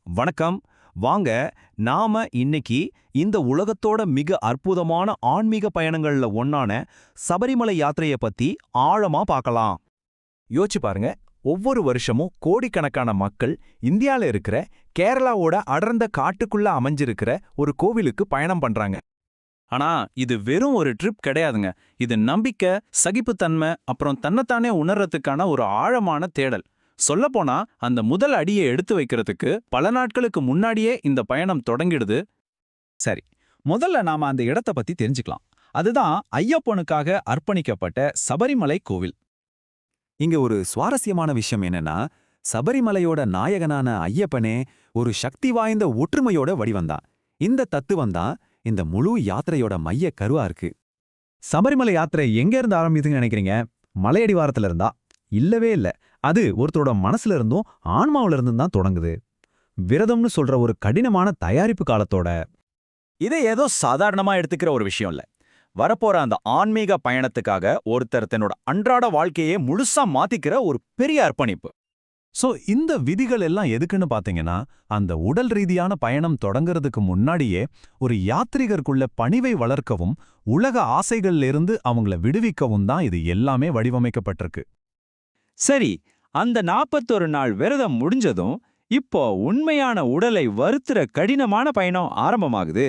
வணக்கம். வாங்க நாம இன்னைக்கு இந்த உலகத்தோட மிக அற்புதமான ஆன்மீக பயணங்கள்ல ஒன்னான சபரிமலை யாத்திரைய பத்தி ஆழமா பார்க்கலாம். யோசிச்சு பாருங்க, ஒவ்வொரு வருஷமும் கோடிக்கணக்கான மக்கள் இந்தியால இருக்கிற கேரளாவோட அடர்ந்த காட்டுக்குள்ள அமைஞ்சிருக்கிற ஒரு கோவிலுக்கு பயணம் பண்றாங்க. ஆனா இது வெறும் ஒரு ட்ரிப் கிடையாதுங்க. இது நம்பிக்கை, சகிப்புத்தன்மை, அப்புறம் தன்னைத்தானே உணர்றதுக்கான ஒரு ஆழமான தேடல். சொல்லப்போனா அந்த முதல் அடியை எடுத்து வைக்கிறதுக்கு பல நாட்களுக்கு முன்னாடியே இந்த பயணம் தொடங்கிடுது. சரி, முதல்ல நாம அந்த இடத்த பத்தி தெரிஞ்சுக்கலாம். அதுதான் ஐயப்பனுக்காக அர்ப்பணிக்கப்பட்ட சபரிமலை கோவில். இங்க ஒரு சுவாரஸ்யமான விஷயம் என்னன்னா, சபரிமலையோட நாயகனான ஐயப்பனே ஒரு சக்தி வாய்ந்த ஒற்றுமையோட வடிவந்தான். இந்த தத்துவம்தான் இந்த முழு யாத்திரையோட மைய கருவா இருக்கு. சபரிமலை யாத்திரை எங்க இருந்து ஆரம்பிக்குதுன்னு நினைக்கிறீங்க? மலையடிவாரத்துல இருந்தா? இல்லவே இல்ல. அது ஒருத்தரோட மனசுல இருந்தும் ஆன்மாவில இருந்தும் தான் தொடங்குது. விரதம்னு சொல்ற ஒரு கடினமான தயாரிப்பு காலத்தோட. இதை ஏதோ சாதாரணமா எடுத்துக்கிற ஒரு விஷயம் இல்ல. வரப்போற அந்த ஆன்மீக பயணத்துக்காக ஒருத்தர் தன்னோட அன்றாட வாழ்க்கையே முழுசா மாத்திக்கிற ஒரு பெரிய அர்ப்பணிப்பு. சோ இந்த விதிகள் எல்லாம் எதுக்குன்னு பாத்தீங்கன்னா, அந்த உடல் ரீதியான பயணம் தொடங்குறதுக்கு முன்னாடியே ஒரு யாத்ரீகருக்குள்ள பணிவை வளர்க்கவும் உலக ஆசைகள்ல இருந்து அவங்கள விடுவிக்கவும் தான் இது எல்லாமே வடிவமைக்கப்பட்டிருக்கு. சரி, அந்த 41 நாள் விரதம் முடிஞ்சதும் இப்போ உண்மையான உடலை வருத்துற கடினமான பயணம் ஆரம்பமாகுது.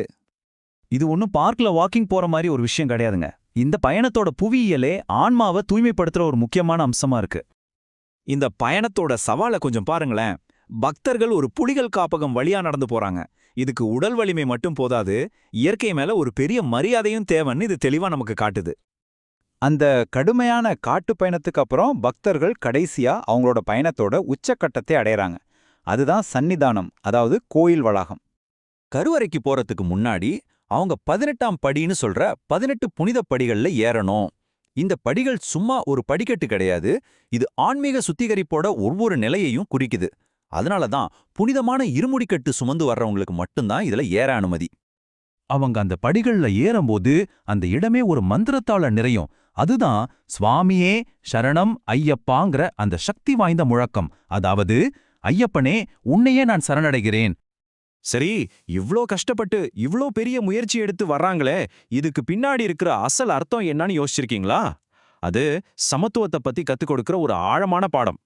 இது ஒன்னும் பார்க்ல வாக்கிங் போற மாதிரி ஒரு விஷயம் கிடையாதுங்க. இந்த பயணத்தோட புவியியலே ஆன்மாவை தூய்மைப்படுத்துற ஒரு முக்கியமான அம்சமா இருக்கு. இந்த பயணத்தோட சவாலை கொஞ்சம் பாருங்களேன். பக்தர்கள் ஒரு புலிகள் காப்பகம் வழியா நடந்து போறாங்க. இதுக்கு உடல் வலிமை மட்டும் போதாது, இயற்கை மேல ஒரு பெரிய மரியாதையும் தேவைன்னு இது தெளிவா நமக்கு காட்டுது. அந்த கடுமையான காட்டு பயணத்துக்கு அப்புறம் பக்தர்கள் கடைசியா அவங்களோட பயணத்தோட உச்சக்கட்டத்தை அடையறாங்க. அதுதான் சன்னிதானம், அதாவது கோயில் வளாகம். கருவறைக்கு போறதுக்கு முன்னாடி அவங்க 18ஆம் படின்னு சொல்ற 18 புனித படிகள்ல ஏறணும். இந்த படிகள் சும்மா ஒரு படிக்கட்டு கிடையாது, இது ஆன்மீக சுத்திகரிப்போட ஒவ்வொரு நிலையையும் குறிக்குது. அதனாலதான் புனிதமான இருமுடிக்கட்டு சுமந்து வர்றவங்களுக்கு மட்டும்தான் இதுல ஏற அனுமதி. அவங்க அந்த படிகள்ல ஏறும்போது அந்த இடமே ஒரு மந்திரத்தால நிறையும். அதுதான் சுவாமியே சரணம் ஐயப்பாங்கிற அந்த சக்தி வாய்ந்த முழக்கம். அதாவது, ஐயப்பனே உன்னையே நான் சரணடைகிறேன். சரி, இவ்ளோ கஷ்டப்பட்டு இவ்ளோ பெரிய முயற்சி எடுத்து வர்றாங்களே, இதுக்கு பின்னாடி இருக்கிற அசல் அர்த்தம் என்னன்னு யோசிச்சிருக்கீங்களா? அது சமத்துவத்தை பத்தி கத்துக் கொடுக்கிற ஒரு ஆழமான பாடம்.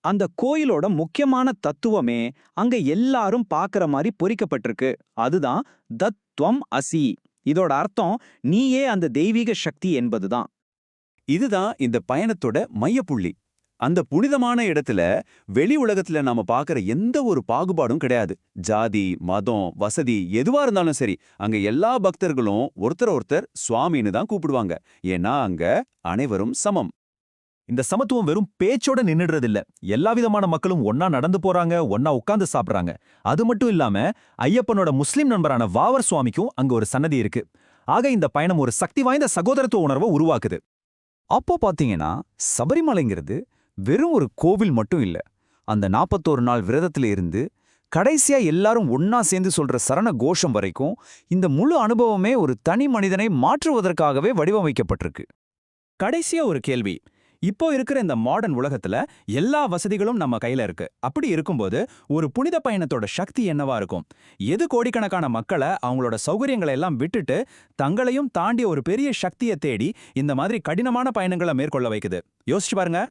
அந்த கோயிலோட முக்கியமான தத்துவமே அங்க எல்லாரும் பாக்குற மாதிரி பொறிக்கப்பட்டிருக்கு. அதுதான் தத்வம் அசி. இதோட அர்த்தம் நீயே அந்த தெய்வீக சக்தி என்பதுதான். இதுதான் இந்த பயணத்தோட மையப்புள்ளி. அந்த புனிதமான இடத்துல வெளி உலகத்துல நாம பார்க்கற எந்த ஒரு பாகுபாடும் கிடையாது. ஜாதி, மதம், வசதி எதுவா இருந்தாலும் சரி, அங்க எல்லா பக்தர்களும் ஒருத்தர் சுவாமின்னு தான் கூப்பிடுவாங்க. ஏன்னா அங்க அனைவரும் சமம். இந்த சமத்துவம் வெறும் பேச்சோட நின்னுடுறது இல்ல. எல்லா விதமான மக்களும் ஒன்னா நடந்து போறாங்க, ஒன்னா உட்கார்ந்து சாப்பிடுறாங்க. அது மட்டும் இல்லாம ஐயப்பனோட முஸ்லிம் நண்பரான வாவர் சுவாமிக்கும் அங்க ஒரு சன்னதி இருக்கு. ஆக இந்த பயணம் ஒரு சக்தி வாய்ந்த சகோதரத்துவ உணர்வை உருவாக்குது. அப்போ பாத்தீங்கன்னா, சபரிமலைங்கிறது வெறும் ஒரு கோவில் மட்டும் இல்ல. அந்த 41 நாள் விரதத்துல இருந்து கடைசியா எல்லாரும் ஒன்னா சேர்ந்து சொல்ற சரண கோஷம் வரைக்கும் இந்த முழு அனுபவமே ஒரு தனி மனிதனை மாற்றுவதற்காகவே வடிவமைக்கப்பட்டிருக்கு. கடைசியா ஒரு கேள்வி. இப்போ இருக்கிற இந்த மாடர்ன் உலகத்துல எல்லா வசதிகளும் நம்ம கையில இருக்கு. அப்படி இருக்கும்போது ஒரு புனித பயணத்தோட சக்தி என்னவா இருக்கும்? எது கோடிக்கணக்கான மக்களை அவங்களோட சௌகரியங்களை எல்லாம் விட்டுட்டு தங்களையும் தாண்டி ஒரு பெரிய சக்தியை தேடி இந்த மாதிரி கடினமான பயணங்களை மேற்கொள்ள வைக்குது? யோசிச்சு பாருங்க.